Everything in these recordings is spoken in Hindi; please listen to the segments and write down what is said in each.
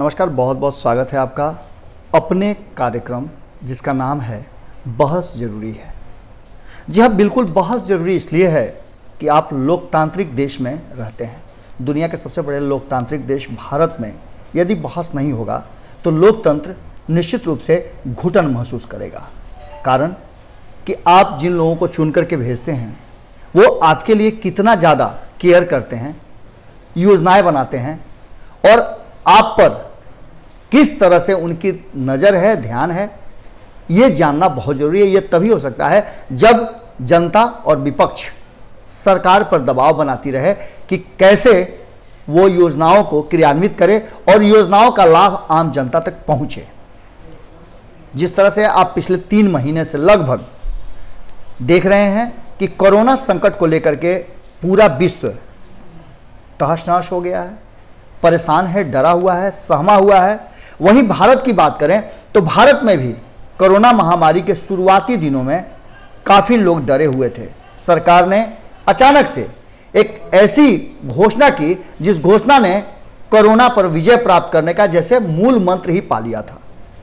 नमस्कार, बहुत बहुत स्वागत है आपका अपने कार्यक्रम जिसका नाम है बहस जरूरी है। जी हाँ, बिल्कुल बहस जरूरी इसलिए है कि आप लोकतांत्रिक देश में रहते हैं। दुनिया के सबसे बड़े लोकतांत्रिक देश भारत में यदि बहस नहीं होगा तो लोकतंत्र निश्चित रूप से घुटन महसूस करेगा। कारण कि आप जिन लोगों को चुन करके भेजते हैं वो आपके लिए कितना ज़्यादा केयर करते हैं, योजनाएं बनाते हैं और आप पर किस तरह से उनकी नज़र है, ध्यान है, ये जानना बहुत ज़रूरी है। ये तभी हो सकता है जब जनता और विपक्ष सरकार पर दबाव बनाती रहे कि कैसे वो योजनाओं को क्रियान्वित करे और योजनाओं का लाभ आम जनता तक पहुंचे। जिस तरह से आप पिछले 3 महीने से लगभग देख रहे हैं कि कोरोना संकट को लेकर के पूरा विश्व तहस-नहस हो गया है, परेशान है, डरा हुआ है, सहमा हुआ है। वहीं भारत की बात करें तो भारत में भी कोरोना महामारी के शुरुआती दिनों में काफ़ी लोग डरे हुए थे। सरकार ने अचानक से एक ऐसी घोषणा की जिस घोषणा ने कोरोना पर विजय प्राप्त करने का जैसे मूल मंत्र ही पा लिया था।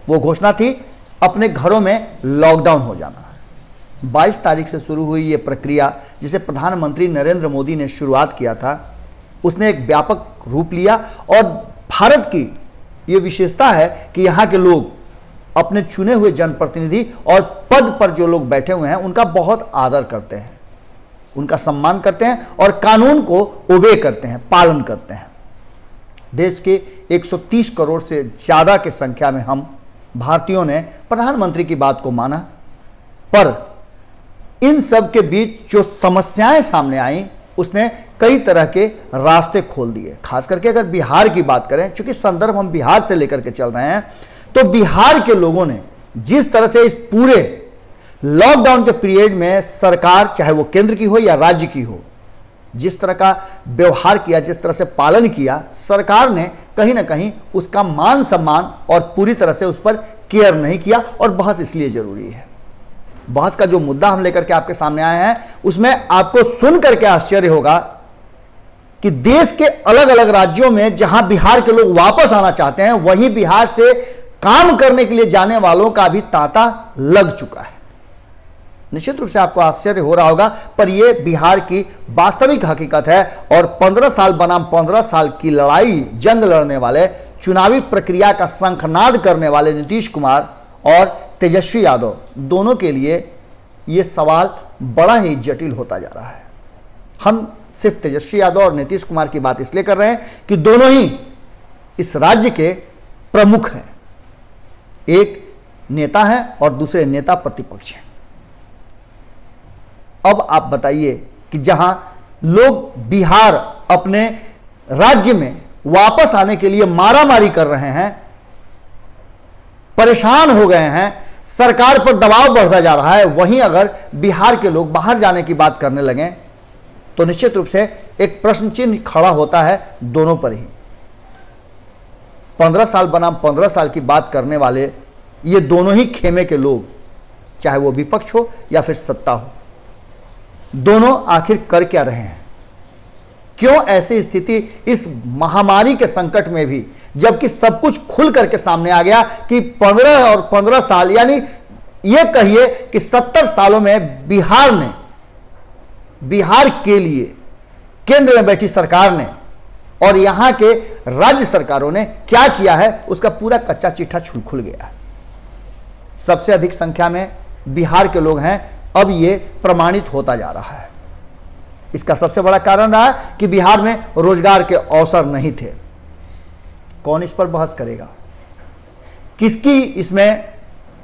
वो घोषणा थी अपने घरों में लॉकडाउन हो जाना। 22 तारीख से शुरू हुई ये प्रक्रिया जिसे प्रधानमंत्री नरेंद्र मोदी ने शुरुआत किया था, उसने एक व्यापक रूप लिया और भारत की ये विशेषता है कि यहाँ के लोग अपने चुने हुए जनप्रतिनिधि और पद पर जो लोग बैठे हुए हैं उनका बहुत आदर करते हैं, उनका सम्मान करते हैं और कानून को ओबे करते हैं, पालन करते हैं। देश के 130 करोड़ से ज़्यादा की संख्या में हम भारतीयों ने प्रधानमंत्री की बात को माना, पर इन सब के बीच जो समस्याएं सामने आई उसने कई तरह के रास्ते खोल दिए। खास करके अगर बिहार की बात करें, चूंकि संदर्भ हम बिहार से लेकर के चल रहे हैं, तो बिहार के लोगों ने जिस तरह से इस पूरे लॉकडाउन के पीरियड में सरकार, चाहे वो केंद्र की हो या राज्य की हो, जिस तरह का व्यवहार किया, जिस तरह से पालन किया, सरकार ने कहीं ना कहीं उसका मान सम्मान और पूरी तरह से उस पर केयर नहीं किया। और बहस इसलिए जरूरी है। बहस का जो मुद्दा हम लेकर के आपके सामने आए हैं उसमें आपको सुन करके आश्चर्य होगा कि देश के अलग अलग राज्यों में जहां बिहार के लोग वापस आना चाहते हैं, वहीं बिहार से काम करने के लिए जाने वालों का भी तांता लग चुका है। निश्चित रूप से आपको आश्चर्य हो रहा होगा, पर यह बिहार की वास्तविक हकीकत है। और 15 साल बनाम 15 साल की लड़ाई, जंग लड़ने वाले, चुनावी प्रक्रिया का शंखनाद करने वाले नीतीश कुमार और तेजस्वी यादव दोनों के लिए यह सवाल बड़ा ही जटिल होता जा रहा है। हम सिर्फ तेजस्वी यादव और नीतीश कुमार की बात इसलिए कर रहे हैं कि दोनों ही इस राज्य के प्रमुख हैं। एक नेता है और दूसरे नेता प्रतिपक्ष हैं। अब आप बताइए कि जहां लोग बिहार अपने राज्य में वापस आने के लिए मारामारी कर रहे हैं, परेशान हो गए हैं, सरकार पर दबाव बढ़ता जा रहा है, वहीं अगर बिहार के लोग बाहर जाने की बात करने लगें तो निश्चित रूप से एक प्रश्न चिन्ह खड़ा होता है दोनों पर ही। 15 साल बनाम 15 साल की बात करने वाले ये दोनों ही खेमे के लोग, चाहे वो विपक्ष हो या फिर सत्ता हो, दोनों आखिर कर क्या रहे हैं? क्यों ऐसी स्थिति इस महामारी के संकट में भी, जबकि सब कुछ खुल करके सामने आ गया कि 15 और 15 साल, यानी ये कहिए कि 70 सालों में बिहार के लिए केंद्र में बैठी सरकार ने और यहां के राज्य सरकारों ने क्या किया है उसका पूरा कच्चा चिट्ठा खुल गया है। सबसे अधिक संख्या में बिहार के लोग हैं, अब ये प्रमाणित होता जा रहा है। इसका सबसे बड़ा कारण रहा कि बिहार में रोजगार के अवसर नहीं थे। कौन इस पर बहस करेगा? किसकी इसमें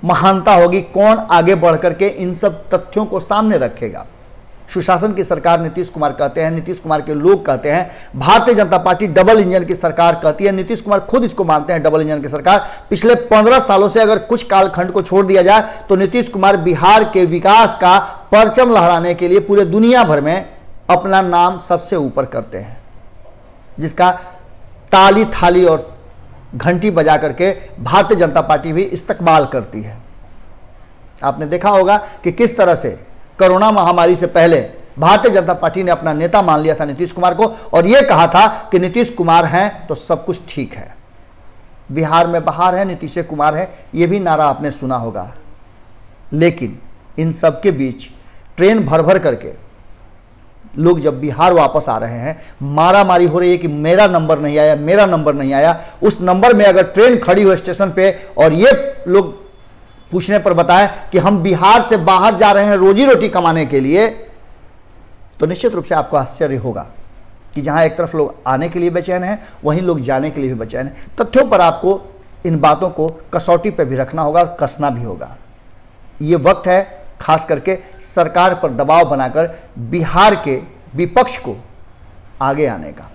महानता होगी? कौन आगे बढ़ करके इन सब तथ्यों को सामने रखेगा? सुशासन की सरकार नीतीश कुमार कहते हैं, नीतीश कुमार के लोग कहते हैं, Bharatiya Janata party double engine की सरकार कहती है, नीतीश कुमार खुद इसको मानते हैं डबल इंजन की सरकार। पिछले 15 सालों से अगर कुछ कालखंड को छोड़ दिया जाए तो नीतीश कुमार बिहार के विकास का परचम लहराने के लिए पूरे दुनिया भर में अपना नाम सबसे ऊपर करते हैं, जिसका ताली थाली और घंटी बजा करके भारतीय जनता पार्टी भी इस्तकबाल करती है। आपने देखा होगा कि किस तरह से कोरोना महामारी से पहले भारतीय जनता पार्टी ने अपना नेता मान लिया था नीतीश कुमार को और यह कहा था कि नीतीश कुमार हैं तो सब कुछ ठीक है। बिहार में बहार है, नीतीश कुमार है, ये भी नारा आपने सुना होगा। लेकिन इन सब के बीच ट्रेन भर भर करके लोग जब बिहार वापस आ रहे हैं, मारा मारी हो रही है कि मेरा नंबर नहीं आया, मेरा नंबर नहीं आया। उस नंबर में अगर ट्रेन खड़ी हो स्टेशन पे और ये लोग पूछने पर बताएं कि हम बिहार से बाहर जा रहे हैं रोजी रोटी कमाने के लिए, तो निश्चित रूप से आपको आश्चर्य होगा कि जहां एक तरफ लोग आने के लिए बेचैन हैं, वहीं लोग जाने के लिए भी बेचैन हैं। तथ्यों पर आपको इन बातों को कसौटी पर भी रखना होगा, कसना भी होगा। ये वक्त है खास करके सरकार पर दबाव बनाकर बिहार के विपक्ष को आगे आने का।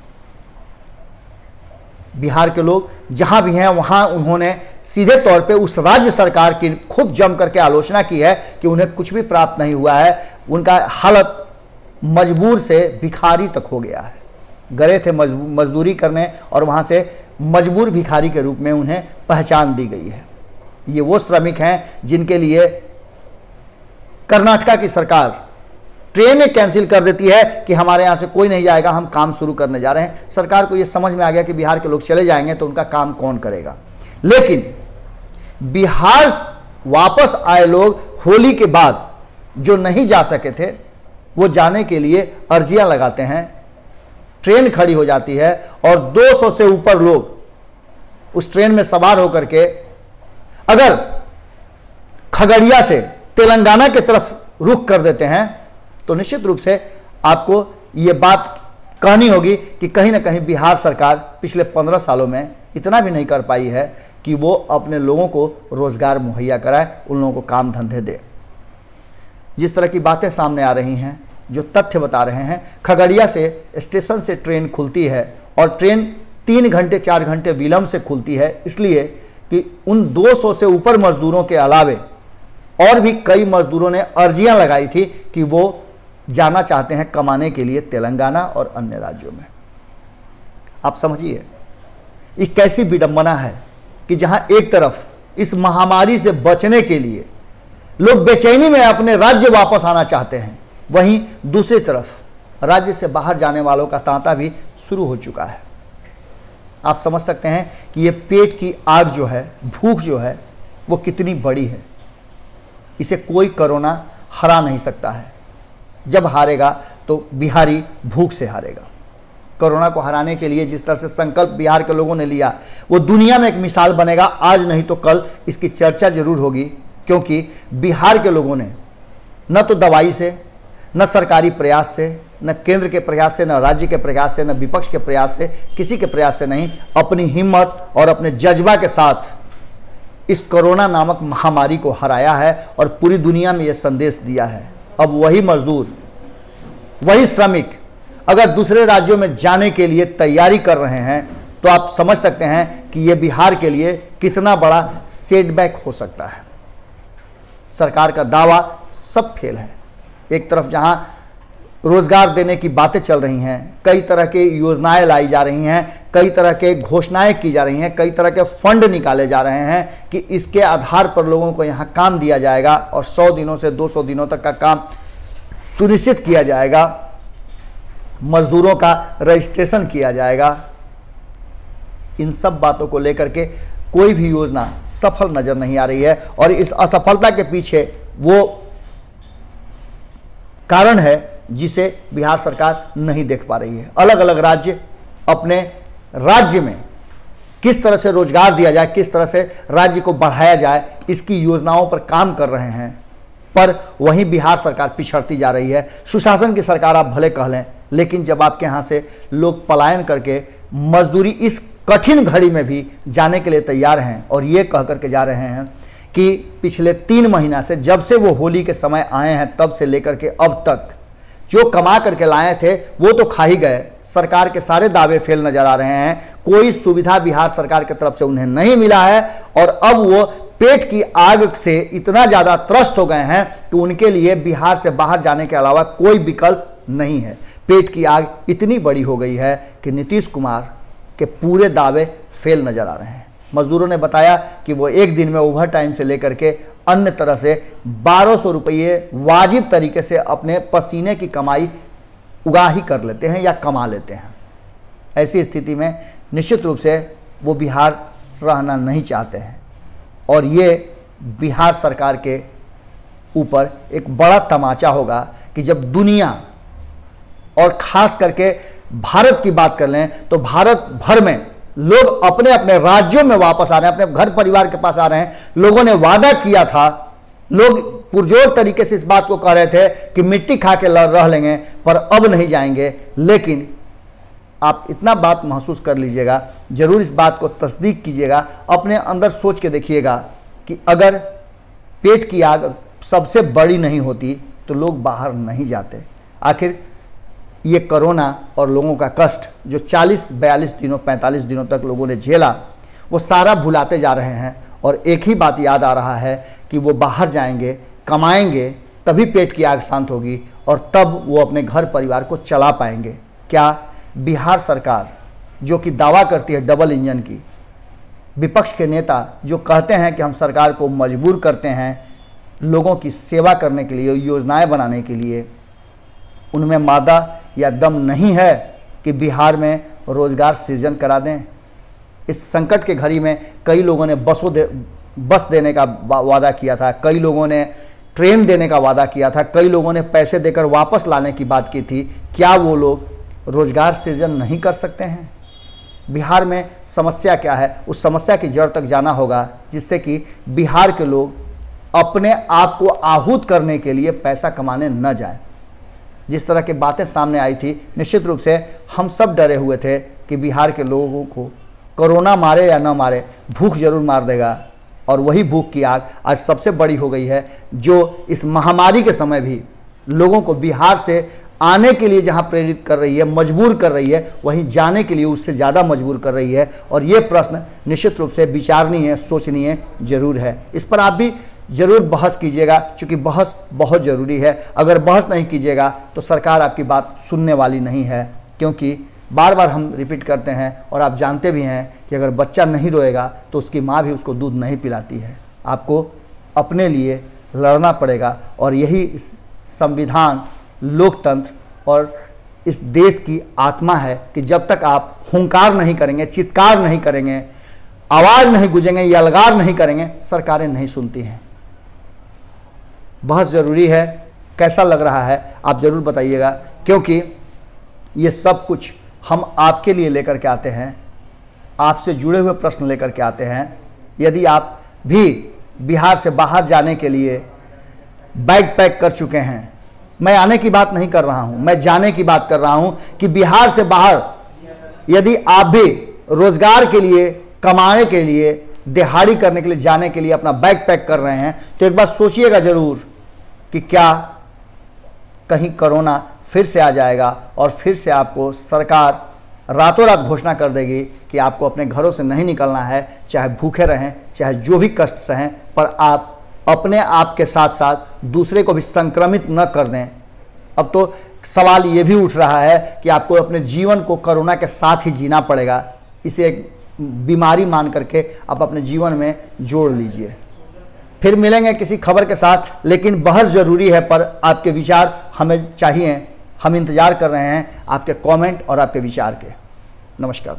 बिहार के लोग जहां भी हैं वहां उन्होंने सीधे तौर पे उस राज्य सरकार की खूब जम करके आलोचना की है कि उन्हें कुछ भी प्राप्त नहीं हुआ है। उनका हालत मजबूर से भिखारी तक हो गया है। गए थे मजदूरी करने और वहां से मजबूर भिखारी के रूप में उन्हें पहचान दी गई है। ये वो श्रमिक हैं जिनके लिए कर्नाटका की सरकार ट्रेनें कैंसिल कर देती है कि हमारे यहाँ से कोई नहीं जाएगा, हम काम शुरू करने जा रहे हैं। सरकार को ये समझ में आ गया कि बिहार के लोग चले जाएंगे तो उनका काम कौन करेगा। लेकिन बिहार वापस आए लोग होली के बाद जो नहीं जा सके थे, वो जाने के लिए अर्जियां लगाते हैं। ट्रेन खड़ी हो जाती है और 200 से ऊपर लोग उस ट्रेन में सवार होकर के अगर खगड़िया से तेलंगाना की तरफ रुख कर देते हैं, तो निश्चित रूप से आपको ये बात कहनी होगी कि कहीं ना कहीं बिहार सरकार पिछले 15 सालों में इतना भी नहीं कर पाई है कि वो अपने लोगों को रोजगार मुहैया कराए, उन लोगों को काम धंधे दे। जिस तरह की बातें सामने आ रही हैं, जो तथ्य बता रहे हैं, खगड़िया से स्टेशन से ट्रेन खुलती है और ट्रेन 3 घंटे 4 घंटे विलंब से खुलती है, इसलिए कि उन 200 से ऊपर मजदूरों के अलावे और भी कई मजदूरों ने अर्जियां लगाई थी कि वो जाना चाहते हैं कमाने के लिए तेलंगाना और अन्य राज्यों में। आप समझिए ये कैसी विडंबना है कि जहां एक तरफ इस महामारी से बचने के लिए लोग बेचैनी में अपने राज्य वापस आना चाहते हैं, वहीं दूसरी तरफ राज्य से बाहर जाने वालों का तांता भी शुरू हो चुका है। आप समझ सकते हैं कि ये पेट की आग जो है, भूख जो है, वो कितनी बड़ी है। इसे कोई कोरोना हरा नहीं सकता है। जब हारेगा तो बिहारी भूख से हारेगा। कोरोना को हराने के लिए जिस तरह से संकल्प बिहार के लोगों ने लिया, वो दुनिया में एक मिसाल बनेगा। आज नहीं तो कल इसकी चर्चा जरूर होगी, क्योंकि बिहार के लोगों ने न तो दवाई से, न सरकारी प्रयास से, न केंद्र के प्रयास से, न राज्य के प्रयास से, न विपक्ष के प्रयास से, किसी के प्रयास से नहीं, अपनी हिम्मत और अपने जज्बा के साथ इस कोरोना नामक महामारी को हराया है और पूरी दुनिया में यह संदेश दिया है। अब वही मजदूर, वही श्रमिक अगर दूसरे राज्यों में जाने के लिए तैयारी कर रहे हैं, तो आप समझ सकते हैं कि यह बिहार के लिए कितना बड़ा सेटबैक हो सकता है। सरकार का दावा सब फेल है। एक तरफ जहां रोजगार देने की बातें चल रही हैं, कई तरह की योजनाएं लाई जा रही हैं, कई तरह के घोषणाएं की जा रही हैं, कई तरह के फंड निकाले जा रहे हैं कि इसके आधार पर लोगों को यहाँ काम दिया जाएगा और 100 दिनों से 200 दिनों तक का काम सुनिश्चित किया जाएगा, मजदूरों का रजिस्ट्रेशन किया जाएगा। इन सब बातों को लेकर के कोई भी योजना सफल नजर नहीं आ रही है और इस असफलता के पीछे वो कारण है जिसे बिहार सरकार नहीं देख पा रही है। अलग अलग राज्य अपने राज्य में किस तरह से रोजगार दिया जाए, किस तरह से राज्य को बढ़ाया जाए, इसकी योजनाओं पर काम कर रहे हैं, पर वहीं बिहार सरकार पिछड़ती जा रही है। सुशासन की सरकार आप भले कह लें, लेकिन जब आपके यहाँ से लोग पलायन करके मजदूरी इस कठिन घड़ी में भी जाने के लिए तैयार हैं और ये कह करके जा रहे हैं कि पिछले 3 महीना से, जब से वो होली के समय आए हैं तब से लेकर के अब तक जो कमा करके लाए थे वो तो खा ही गए। सरकार के सारे दावे फेल नजर आ रहे हैं। कोई सुविधा बिहार सरकार की तरफ से उन्हें नहीं मिला है और अब वो पेट की आग से इतना ज़्यादा त्रस्त हो गए हैं कि उनके लिए बिहार से बाहर जाने के अलावा कोई विकल्प नहीं है। पेट की आग इतनी बड़ी हो गई है कि नीतीश कुमार के पूरे दावे फेल नजर आ रहे हैं। मजदूरों ने बताया कि वो एक दिन में ओवर टाइम से लेकर के अन्य तरह से 1200 रुपये वाजिब तरीके से अपने पसीने की कमाई उगाही कर लेते हैं या कमा लेते हैं। ऐसी स्थिति में निश्चित रूप से वो बिहार रहना नहीं चाहते हैं। और ये बिहार सरकार के ऊपर एक बड़ा तमाचा होगा कि जब दुनिया और खास करके भारत की बात कर लें तो भारत भर में लोग अपने अपने राज्यों में वापस आ रहे हैं, अपने घर परिवार के पास आ रहे हैं। लोगों ने वादा किया था, लोग पुरजोर तरीके से इस बात को कह रहे थे कि मिट्टी खा के रह लेंगे, पर अब नहीं जाएंगे। लेकिन आप इतना बात महसूस कर लीजिएगा, जरूर इस बात को तस्दीक कीजिएगा, अपने अंदर सोच के देखिएगा कि अगर पेट की आग सबसे बड़ी नहीं होती तो लोग बाहर नहीं जाते। आखिर ये कोरोना और लोगों का कष्ट जो 40-42 दिनों 45 दिनों तक लोगों ने झेला, वो सारा भुलाते जा रहे हैं। और एक ही बात याद आ रहा है कि वो बाहर जाएंगे, कमाएंगे, तभी पेट की आग शांत होगी और तब वो अपने घर परिवार को चला पाएंगे। क्या बिहार सरकार जो कि दावा करती है डबल इंजन की, विपक्ष के नेता जो कहते हैं कि हम सरकार को मजबूर करते हैं लोगों की सेवा करने के लिए, योजनाएं बनाने के लिए, उनमें मादा या दम नहीं है कि बिहार में रोजगार सृजन करा दें? इस संकट के घड़ी में कई लोगों ने बस देने का वादा किया था, कई लोगों ने ट्रेन देने का वादा किया था, कई लोगों ने पैसे देकर वापस लाने की बात की थी। क्या वो लोग रोजगार सृजन नहीं कर सकते हैं? बिहार में समस्या क्या है, उस समस्या की जड़ तक जाना होगा, जिससे कि बिहार के लोग अपने आप को आहूत करने के लिए पैसा कमाने न जाए। जिस तरह की बातें सामने आई थी, निश्चित रूप से हम सब डरे हुए थे कि बिहार के लोगों को कोरोना मारे या न मारे, भूख जरूर मार देगा। और वही भूख की आग आज सबसे बड़ी हो गई है, जो इस महामारी के समय भी लोगों को बिहार से आने के लिए जहां प्रेरित कर रही है, मजबूर कर रही है, वहीं जाने के लिए उससे ज़्यादा मजबूर कर रही है। और ये प्रश्न निश्चित रूप से विचारणीय, सोचनीय जरूर है। इस पर आप भी जरूर बहस कीजिएगा, क्योंकि बहस बहुत ज़रूरी है। अगर बहस नहीं कीजिएगा तो सरकार आपकी बात सुनने वाली नहीं है, क्योंकि बार बार हम रिपीट करते हैं और आप जानते भी हैं कि अगर बच्चा नहीं रोएगा तो उसकी माँ भी उसको दूध नहीं पिलाती है। आपको अपने लिए लड़ना पड़ेगा और यही संविधान, लोकतंत्र और इस देश की आत्मा है कि जब तक आप हुंकार नहीं करेंगे, चित्कार नहीं करेंगे, आवाज़ नहीं गूंजेंगे, यलगार नहीं करेंगे, सरकारें नहीं सुनती हैं। बहुत ज़रूरी है। कैसा लग रहा है आप ज़रूर बताइएगा, क्योंकि ये सब कुछ हम आपके लिए लेकर के आते हैं, आपसे जुड़े हुए प्रश्न लेकर के आते हैं। यदि आप भी बिहार से बाहर जाने के लिए बैग पैक कर चुके हैं, मैं आने की बात नहीं कर रहा हूं, मैं जाने की बात कर रहा हूं कि बिहार से बाहर यदि आप भी रोजगार के लिए, कमाने के लिए, दिहाड़ी करने के लिए, जाने के लिए अपना बैग पैक कर रहे हैं, तो एक बार सोचिएगा जरूर कि क्या कहीं कोरोना फिर से आ जाएगा और फिर से आपको सरकार रातों रात घोषणा कर देगी कि आपको अपने घरों से नहीं निकलना है, चाहे भूखे रहें, चाहे जो भी कष्ट सहें, पर आप अपने आप के साथ साथ दूसरे को भी संक्रमित न कर दें। अब तो सवाल ये भी उठ रहा है कि आपको अपने जीवन को कोरोना के साथ ही जीना पड़ेगा। इसे एक बीमारी मान करके आप अपने जीवन में जोड़ लीजिए। फिर मिलेंगे किसी खबर के साथ, लेकिन बहुत ज़रूरी है, पर आपके विचार हमें चाहिए। हम इंतजार कर रहे हैं आपके कमेंट और आपके विचार के। नमस्कार।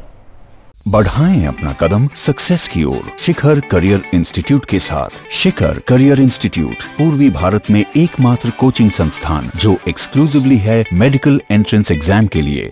बढ़ाएं अपना कदम सक्सेस की ओर शिखर करियर इंस्टीट्यूट के साथ। शिखर करियर इंस्टीट्यूट पूर्वी भारत में एकमात्र कोचिंग संस्थान जो एक्सक्लूसिवली है मेडिकल एंट्रेंस एग्जाम के लिए।